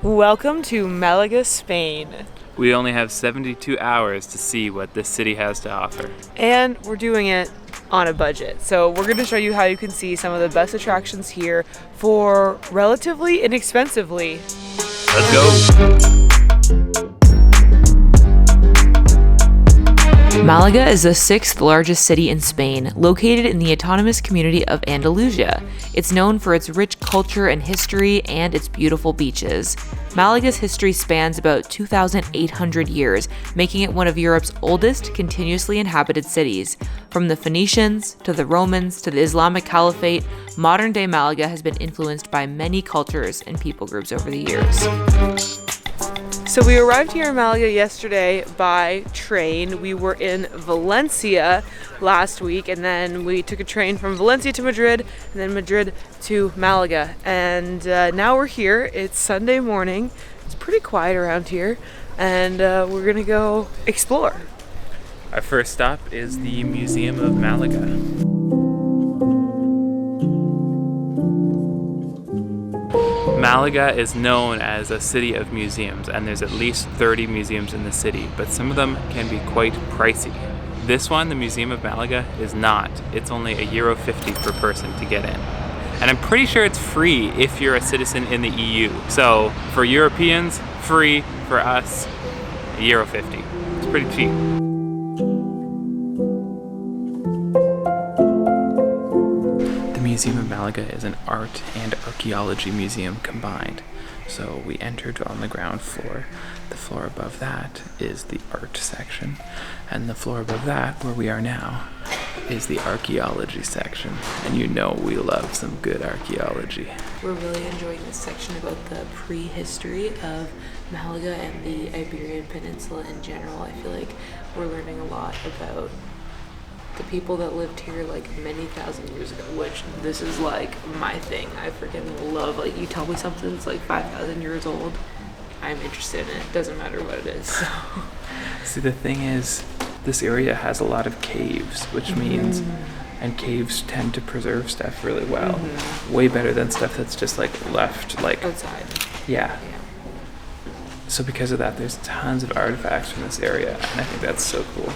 Welcome to Malaga, Spain. We only have 72 hours to see what this city has to offer. And we're doing it on a budget. So we're going to show you how you can see some of the best attractions here for relatively inexpensively. Let's go! Malaga is the sixth largest city in Spain, located in the autonomous community of Andalusia. It's known for its rich culture and history and its beautiful beaches. Malaga's history spans about 2,800 years, making it one of Europe's oldest continuously inhabited cities. From the Phoenicians to the Romans to the Islamic Caliphate, modern-day Malaga has been influenced by many cultures and people groups over the years. So we arrived here in Malaga yesterday by train. We were in Valencia last week, and then we took a train from Valencia to Madrid, and then Madrid to Malaga. And now we're here. It's Sunday morning. It's pretty quiet around here, and we're gonna go explore. Our first stop is the Museum of Malaga. Malaga is known as a city of museums, and there's at least 30 museums in the city, but some of them can be quite pricey. This one, the Museum of Malaga, is not. It's only €1.50 per person to get in. And I'm pretty sure it's free if you're a citizen in the EU. So for Europeans, free. For us, €1.50. It's pretty cheap. The Museum of Malaga is an art and archaeology museum combined. So we entered on the ground floor. The floor above that is the art section, and the floor above that, where we are now, is the archaeology section. And you know we love some good archaeology. We're really enjoying this section about the prehistory of Malaga and the Iberian Peninsula in general. I feel like we're learning a lot about the people that lived here like many thousand years ago, which this is like my thing. I freaking love, like, you tell me something's like 5,000 years old, I'm interested in it. Doesn't matter what it is. So. See, the thing is, this area has a lot of caves, which means, and caves tend to preserve stuff really well. Way better than stuff that's just like left like outside. Yeah. So because of that, there's tons of artifacts from this area, and I think that's so cool.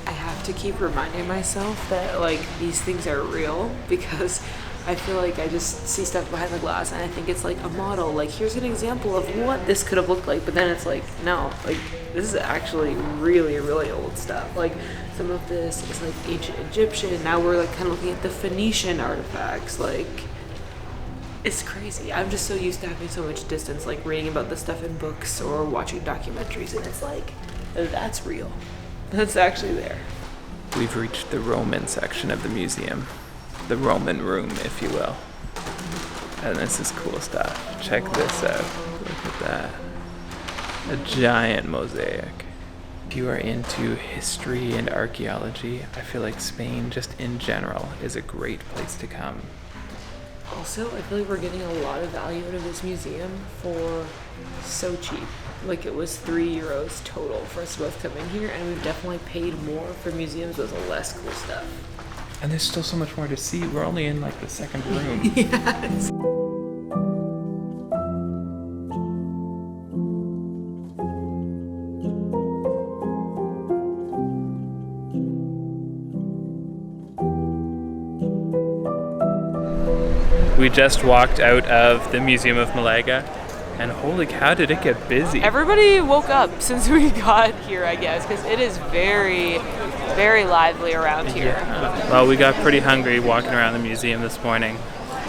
I have to keep reminding myself that like these things are real, because I feel like I just see stuff behind the glass and I think it's like a model, like here's an example of what this could have looked like, but then it's like, no, like this is actually really, really old stuff. Like some of this is like ancient Egyptian. Now we're like kind of looking at the Phoenician artifacts. Like, it's crazy. I'm just so used to having so much distance, like reading about this stuff in books or watching documentaries, and it's like, that's real. That's actually there. We've reached the Roman section of the museum. The Roman room, if you will. And this is cool stuff. Check this out. Look at that. A giant mosaic. If you are into history and archaeology, I feel like Spain, just in general, is a great place to come. Also, I feel like we're getting a lot of value out of this museum for so cheap. Like it was €3 total for us to both come in here, and we've definitely paid more for museums with less cool stuff. And there's still so much more to see. We're only in like the second room. Yes. We just walked out of the Museum of Malaga, and holy cow, did it get busy. Everybody woke up since we got here, I guess, because it is very, very lively around here. Yeah. Well, we got pretty hungry walking around the museum this morning.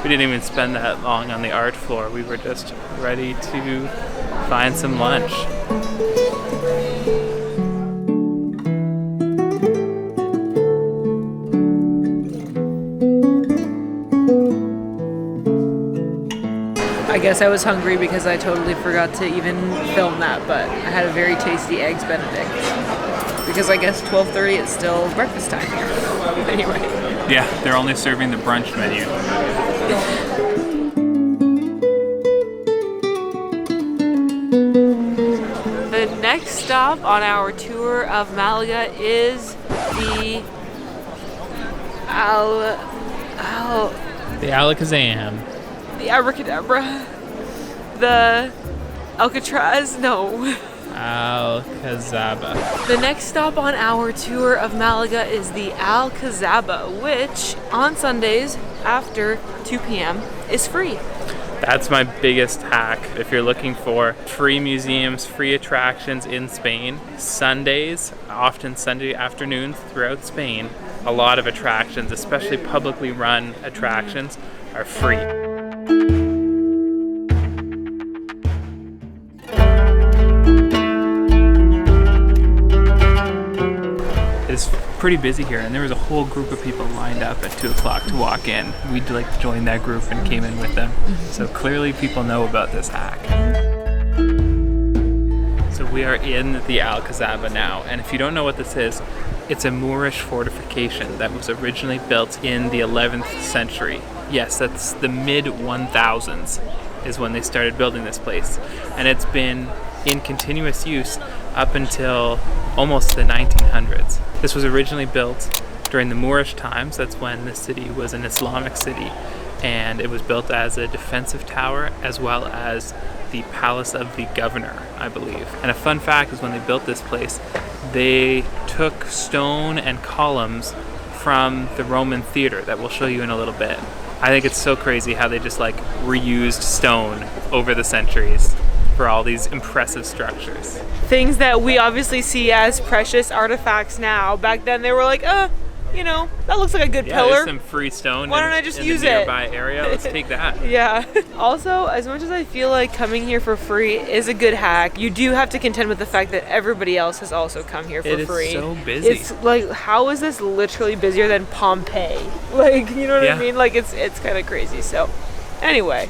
We didn't even spend that long on the art floor. We were just ready to find some lunch. I guess I was hungry because I totally forgot to even film that, but I had a very tasty Eggs Benedict. Because I guess 12:30 it's still breakfast time here. Anyway. Yeah, they're only serving the brunch menu. The next stop on our tour of Malaga is the The Alcazaba. the abracadabra, the Alcatraz? No. Alcazaba. The next stop on our tour of Malaga is the Alcazaba, which on Sundays after 2 p.m. is free. That's my biggest hack. If you're looking for free museums, free attractions in Spain, Sundays, often Sunday afternoons throughout Spain, a lot of attractions, especially publicly run attractions, are free. It's pretty busy here, and there was a whole group of people lined up at 2 o'clock to walk in. We joined that group and came in with them. So clearly people know about this hack. So we are in the Alcazaba now, and if you don't know what this is, it's a Moorish fortification that was originally built in the 11th century. Yes, that's the mid-1000s is when they started building this place. And it's been in continuous use up until almost the 1900s. This was originally built during the Moorish times. That's when the city was an Islamic city, and it was built as a defensive tower as well as the palace of the governor, I believe. And a fun fact is when they built this place, they took stone and columns from the Roman theater that we'll show you in a little bit. I think it's so crazy how they just reused stone over the centuries for all these impressive structures. Things that we obviously see as precious artifacts now. Back then they were like, that looks like a good pillar. There's some free stone. Why don't I just use the nearby area? Let's take that. Yeah. Also, as much as I feel like coming here for free is a good hack, you do have to contend with the fact that everybody else has also come here for free. It is so busy. It's like, how is this literally busier than Pompeii? You know what I mean? It's kind of crazy. So, anyway.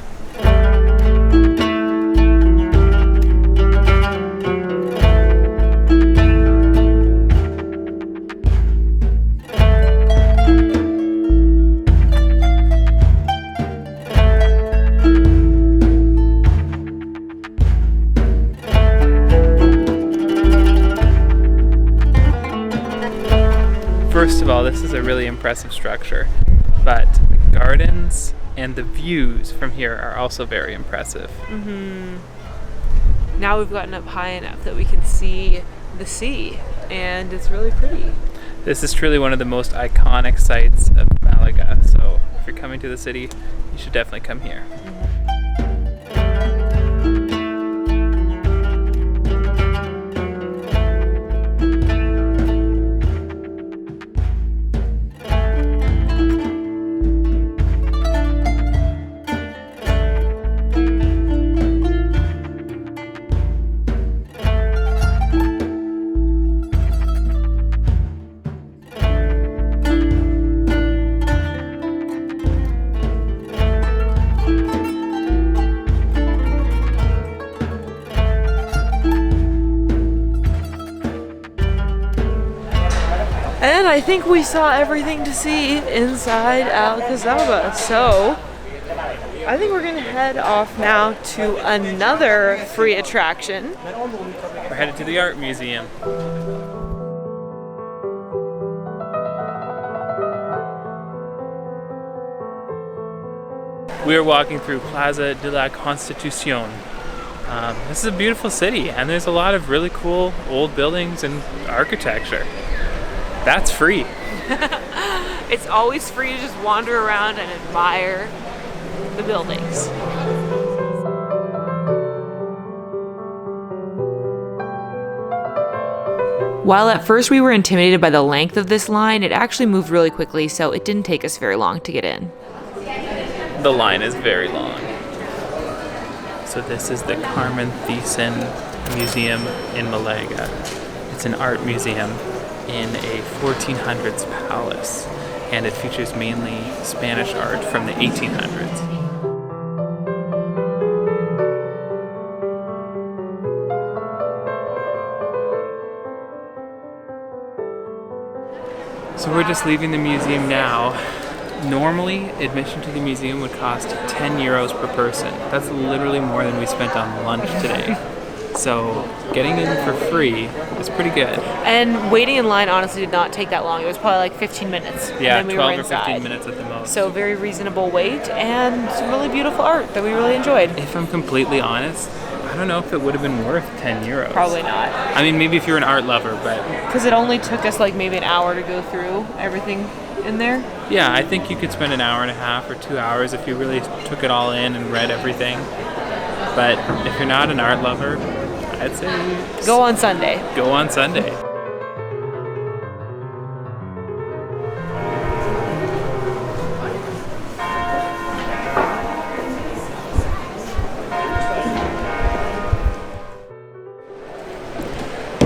First of all, this is a really impressive structure, but the gardens and the views from here are also very impressive. Now we've gotten up high enough that we can see the sea, and it's really pretty. This is truly one of the most iconic sites of Malaga, so if you're coming to the city, you should definitely come here. And I think we saw everything to see inside Alcazaba. So I think we're gonna head off now to another free attraction. We're headed to the art museum. We are walking through Plaza de la Constitución. This is a beautiful city, and there's a lot of really cool old buildings and architecture. That's free. It's always free to just wander around and admire the buildings. While at first we were intimidated by the length of this line, it actually moved really quickly, so it didn't take us very long to get in. The line is very long. So this is the Carmen Thyssen Museum in Malaga. It's an art museum in a 1400s palace, and it features mainly Spanish art from the 1800s. So we're just leaving the museum now. Normally, admission to the museum would cost 10 euros per person. That's literally more than we spent on lunch today. So getting in for free is pretty good. And waiting in line honestly did not take that long. It was probably 15 minutes. Yeah, and then we 12 were or 15 inside. minutes at the most. So very reasonable wait and some really beautiful art that we really enjoyed. If I'm completely honest, I don't know if it would have been worth 10 euros. Probably not. I mean, maybe if you're an art lover, but... Because it only took us like maybe an hour to go through everything in there. Yeah, I think you could spend an hour and a half or 2 hours if you really took it all in and read everything. But if you're not an art lover, I'd say... Go on Sunday. Go on Sunday.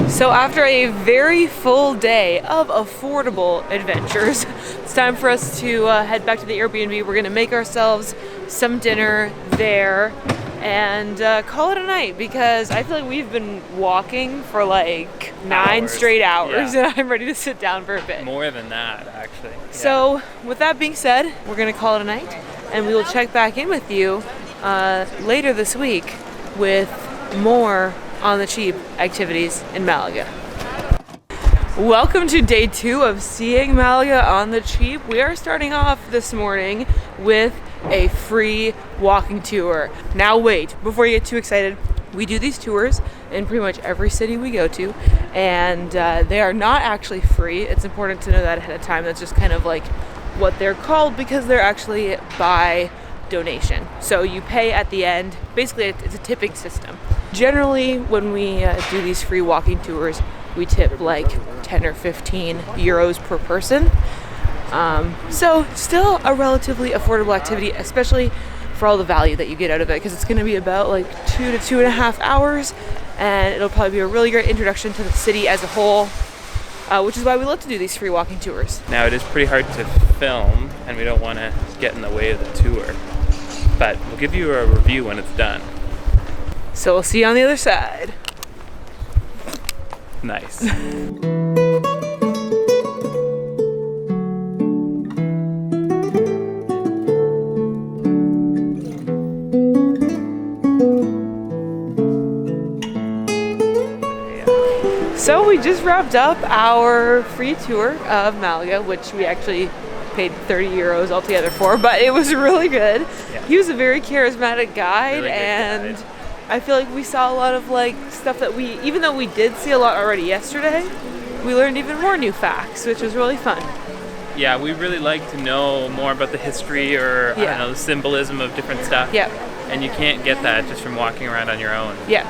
So after a very full day of affordable adventures, it's time for us to head back to the Airbnb. We're gonna make ourselves some dinner there and call it a night, because I feel like we've been walking for like 9 straight hours, yeah. And I'm ready to sit down for a bit. More than that, actually. Yeah. So with that being said, we're gonna call it a night, and we will check back in with you later this week with more on the cheap activities in Malaga. Welcome to day 2 of seeing Malaga on the cheap. We are starting off this morning with a free walking tour. Now wait, before you get too excited, we do these tours in pretty much every city we go to, and they are not actually free. It's important to know that ahead of time. That's just kind of like what they're called, because they're actually by donation. So you pay at the end. Basically, it's a tipping system. Generally, when we do these free walking tours, we tip like 10 or 15 euros per person. So still a relatively affordable activity, especially for all the value that you get out of it, because it's going to be about like 2 to 2.5 hours, and it'll probably be a really great introduction to the city as a whole, which is why we love to do these free walking tours. Now, it is pretty hard to film, and we don't want to get in the way of the tour, but we'll give you a review when it's done. So we'll see you on the other side. Nice. So we just wrapped up our free tour of Malaga, which we actually paid 30 euros altogether for, but it was really good. Yeah. He was a very charismatic guide, Really good and guide. I feel like we saw a lot of like stuff that we, even though we did see a lot already yesterday, we learned even more new facts, which was really fun. Yeah, we really like to know more about the history or I don't know, the symbolism of different stuff. Yeah. And you can't get that just from walking around on your own. Yeah.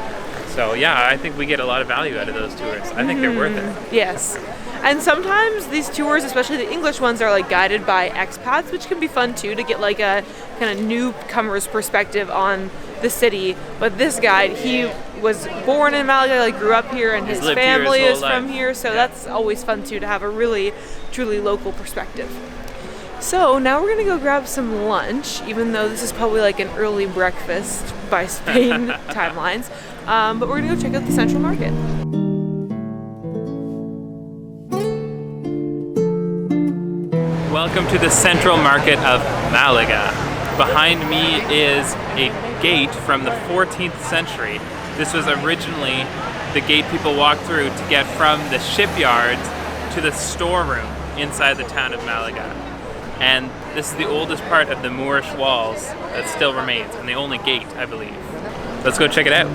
So yeah, I think we get a lot of value out of those tours. I think they're worth it. Yes. And sometimes these tours, especially the English ones, are like guided by expats, which can be fun too, to get like a kind of newcomer's perspective on the city. But this guide, he was born in Malaga, like grew up here, and his family is from here, so that's always fun too, to have a really truly local perspective. So now we're gonna go grab some lunch, even though this is probably like an early breakfast by Spain timelines. But we're gonna go check out the Central Market. Welcome to the Central Market of Malaga. Behind me is a gate from the 14th century. This was originally the gate people walked through to get from the shipyards to the storeroom inside the town of Malaga. And this is the oldest part of the Moorish walls that still remains, and the only gate, I believe. Let's go check it out.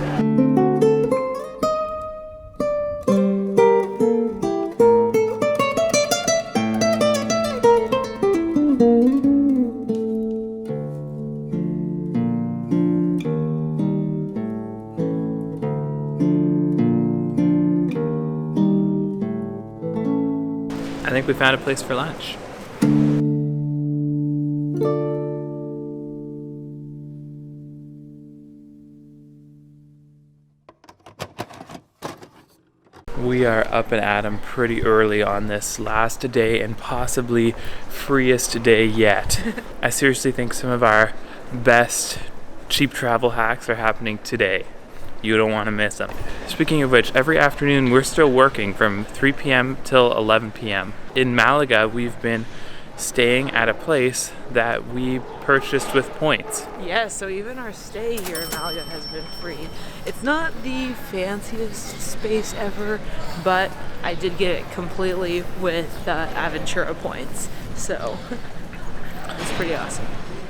I think we found a place for lunch. We are up and at 'em pretty early on this last day and possibly freest day yet. I seriously think some of our best cheap travel hacks are happening today. You don't want to miss them. Speaking of which, every afternoon we're still working from 3 p.m. till 11 p.m. In Malaga, we've been staying at a place that we purchased with points. Yes, so even our stay here in Malaga has been free. It's not the fanciest space ever, but I did get it completely with Aventura points, so it's pretty awesome.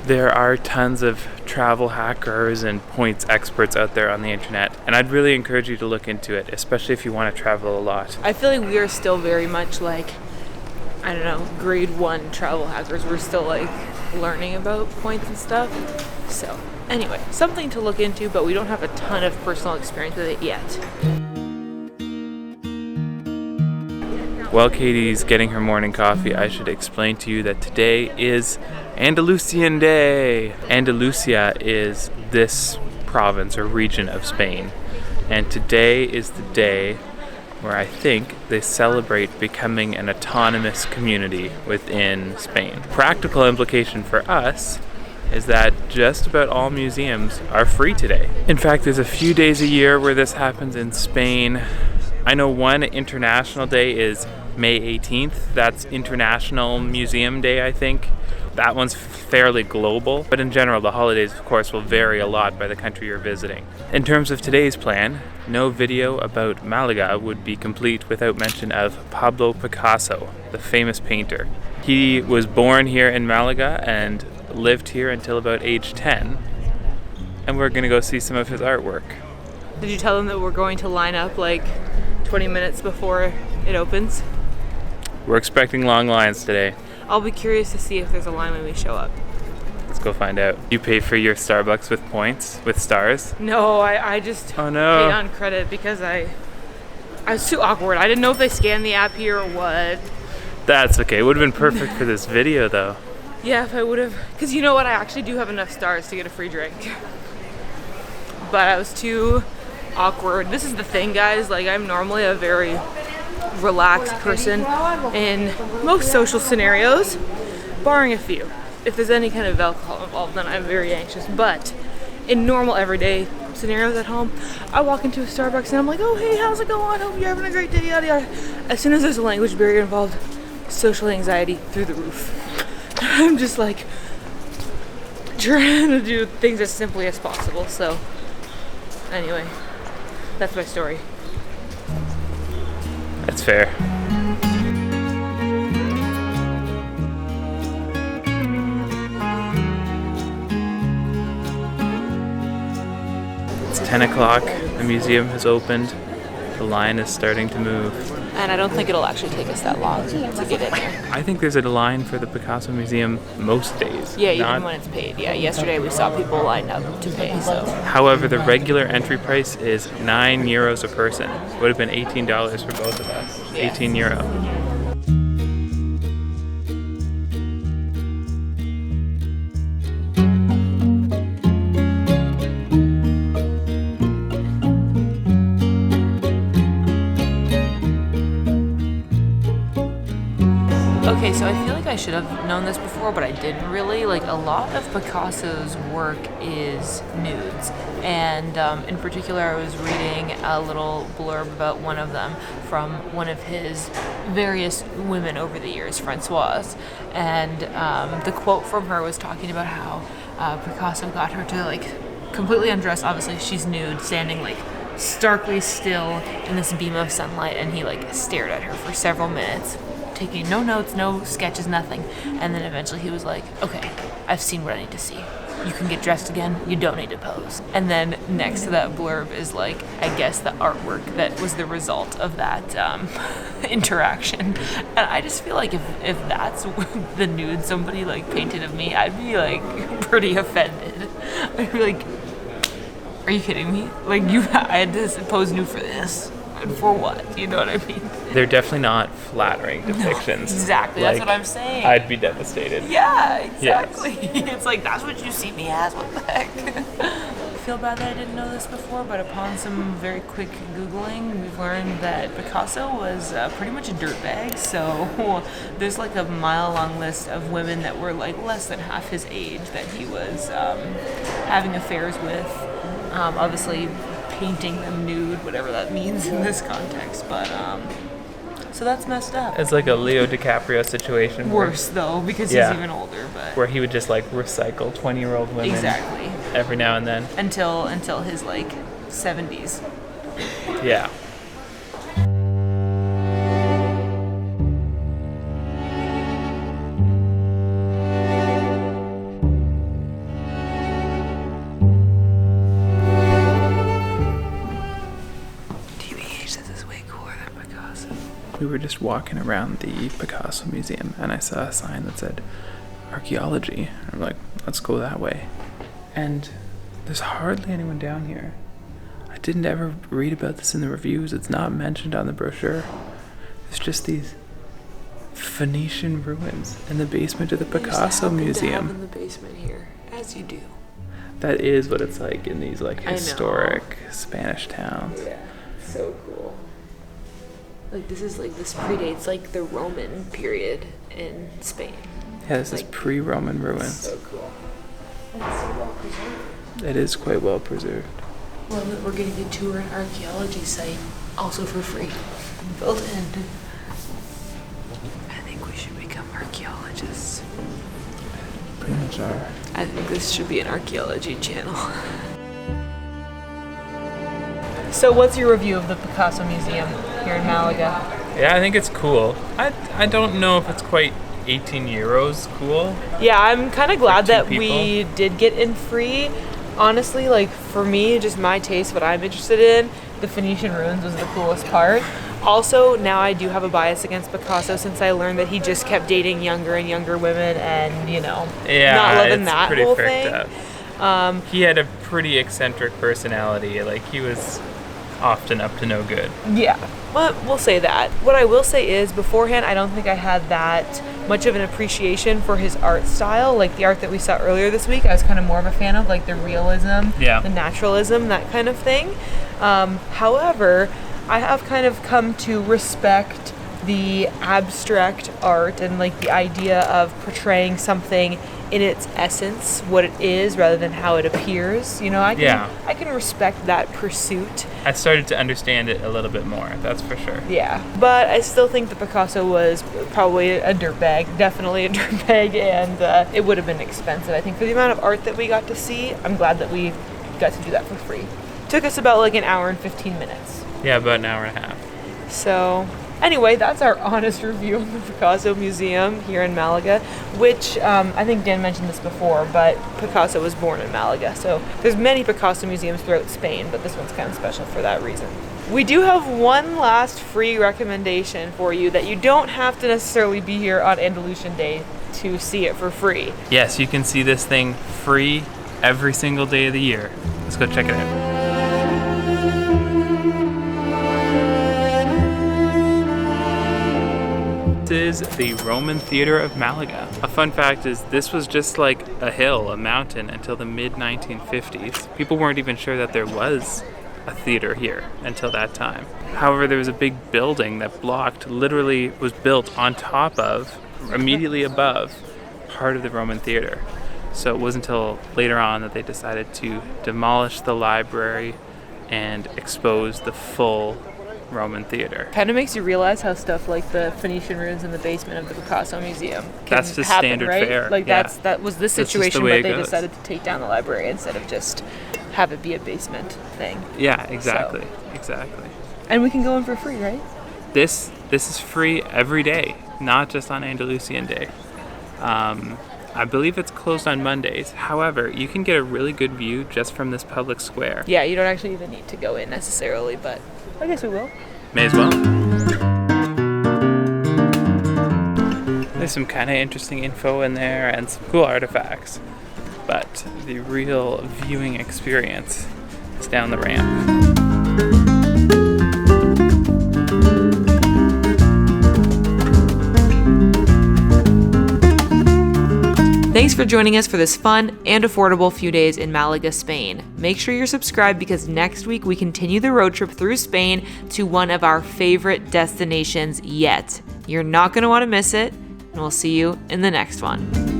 There are tons of travel hackers and points experts out there on the internet, and I'd really encourage you to look into it, especially if you want to travel a lot. I feel like we are still very much like, I don't know, grade 1 travel hackers. We're still like learning about points and stuff. So anyway, something to look into, but we don't have a ton of personal experience with it yet. While Katie's getting her morning coffee, I should explain to you that today is Andalusian Day. Andalusia is this province or region of Spain, and today is the day where I think they celebrate becoming an autonomous community within Spain. Practical implication for us is that just about all museums are free today. In fact, there's a few days a year where this happens in Spain. I know one international day is May 18th. That's International Museum Day, I think. That one's fairly global, but in general, the holidays, of course, will vary a lot by the country you're visiting. In terms of today's plan, no video about Malaga would be complete without mention of Pablo Picasso, the famous painter. He was born here in Malaga and lived here until about age 10, and we're gonna go see some of his artwork. Did you tell them that we're going to line up like 20 minutes before it opens? We're expecting long lines today. I'll be curious to see if there's a line when we show up. Let's go find out. You pay for your Starbucks with points, with stars? No, I just Oh no. paid on credit because I was too awkward. I didn't know if they scanned the app here or what. That's okay. It would have been perfect for this video though. Yeah, if I would have, because you know what, I actually do have enough stars to get a free drink. But I was too awkward. This is the thing, guys, like I'm normally a very relaxed person in most social scenarios, barring a few. If there's any kind of alcohol involved, then I'm very anxious. But in normal everyday scenarios at home, I walk into a Starbucks and I'm like, oh hey, how's it going? Hope you're having a great day, yada yada. As soon as there's a language barrier involved, social anxiety through the roof. I'm just like trying to do things as simply as possible. So anyway, that's my story. That's fair. It's 10 o'clock. The museum has opened. The line is starting to move. And I don't think it'll actually take us that long to get in there. I think there's a line for the Picasso Museum most days. Yeah, even when it's paid. Yeah, yesterday we saw people lined up to pay, so. However, the regular entry price is €9 a person. Would have been $18 for both of us. Yeah. €18. Okay, so I feel like I should have known this before, but I didn't really. Like, a lot of Picasso's work is nudes. And in particular, I was reading a little blurb about one of them from one of his various women over the years, Francoise. And the quote from her was talking about how Picasso got her to, like, completely undress. Obviously, she's nude, standing, like, starkly still in this beam of sunlight, and he, like, stared at her for several minutes, taking no notes, no sketches, nothing. And then eventually he was like, okay, I've seen what I need to see. You can get dressed again, you don't need to pose. And then next to that blurb is like, I guess the artwork that was the result of that interaction. And I just feel like if that's the nude somebody like painted of me, I'd be like pretty offended. I'd be like, are you kidding me? Like I had to pose nude for this. And for what? You know what I mean? They're definitely not flattering depictions. Exactly, Like, that's what I'm saying. I'd be devastated. Yeah, exactly. Yes. It's like, that's what you see me as, what the heck? I feel bad that I didn't know this before, but upon some very quick Googling, we've learned that Picasso was pretty much a dirtbag. So there's like a mile-long list of women that were like less than half his age that he was having affairs with. Obviously, painting them nude, whatever that means in this context, but so that's messed up. It's like a Leo DiCaprio situation. Worse though, because he's even older, but where he would just like recycle 20-year-old women exactly every now and then until his like 70s. Yeah. we were just walking around the Picasso Museum and I saw a sign that said archaeology. I'm like, let's go that way. And there's hardly anyone down here. I didn't ever read about this in the reviews. It's not mentioned on the brochure. It's just these Phoenician ruins in the basement of the Picasso Museum. In the basement here, as you do. That is what it's like in these like historic Spanish towns. Yeah, so cool. Like this predates like the Roman period in Spain. Yeah, this is pre-Roman ruins. So cool. And it's so well preserved. It is quite well preserved. Well, we're getting to tour an archaeology site, also for free. Built in. I think we should become archaeologists. Pretty much are. I think this should be an archaeology channel. So what's your review of the Picasso Museum here in Malaga? Yeah, I think it's cool. I don't know if it's quite 18 euros cool. Yeah, I'm kind of glad that people. we did get in free. Honestly, like for me, just my taste, what I'm interested in, the Phoenician Ruins was the coolest part. Also, now I do have a bias against Picasso since I learned that he just kept dating younger and younger women and, not loving that whole thing. Up. He had a pretty eccentric personality. Like, he was often up to no good. Yeah, but we'll say that. What I will say is, beforehand, I don't think I had that much of an appreciation for his art style. Like the art that we saw earlier this week, I was kind of more of a fan of, like the realism, the naturalism, that kind of thing. However, I have kind of come to respect the abstract art and like the idea of portraying something in its essence, what it is, rather than how it appears. I can respect that pursuit. I started to understand it a little bit more, that's for sure. Yeah, but I still think that Picasso was probably a dirtbag, definitely a dirtbag, and it would have been expensive. I think for the amount of art that we got to see, I'm glad that we got to do that for free. Took us about like an hour and 15 minutes. Yeah, about an hour and a half. So anyway, that's our honest review of the Picasso Museum here in Malaga, which I think Dan mentioned this before, but Picasso was born in Malaga. So there's many Picasso museums throughout Spain, but this one's kind of special for that reason. We do have one last free recommendation for you that you don't have to necessarily be here on Andalusian Day to see it for free. Yes, you can see this thing free every single day of the year. Let's go check it out. Is the Roman Theater of Malaga. A fun fact is this was just like a hill, a mountain, until the mid-1950s. People weren't even sure that there was a theater here until that time. However, there was a big building that literally was built on top of, immediately above, part of the Roman theater. So it wasn't until later on that they decided to demolish the library and expose the full Roman theater. Kind of makes you realize how stuff like the Phoenician ruins in the basement of the Picasso Museum that's just happen, standard right? fare. Like that was the situation, the but they decided to take down the library instead of just have it be a basement thing. Yeah, exactly. Exactly. And we can go in for free, right? This is free every day, not just on Andalusian Day. I believe it's closed on Mondays. However, you can get a really good view just from this public square. Yeah, you don't actually even need to go in necessarily, but I guess we will. May as well. There's some kind of interesting info in there and some cool artifacts. But the real viewing experience is down the ramp. Thanks for joining us for this fun and affordable few days in Malaga, Spain. Make sure you're subscribed because next week we continue the road trip through Spain to one of our favorite destinations yet. You're not going to want to miss it, and we'll see you in the next one.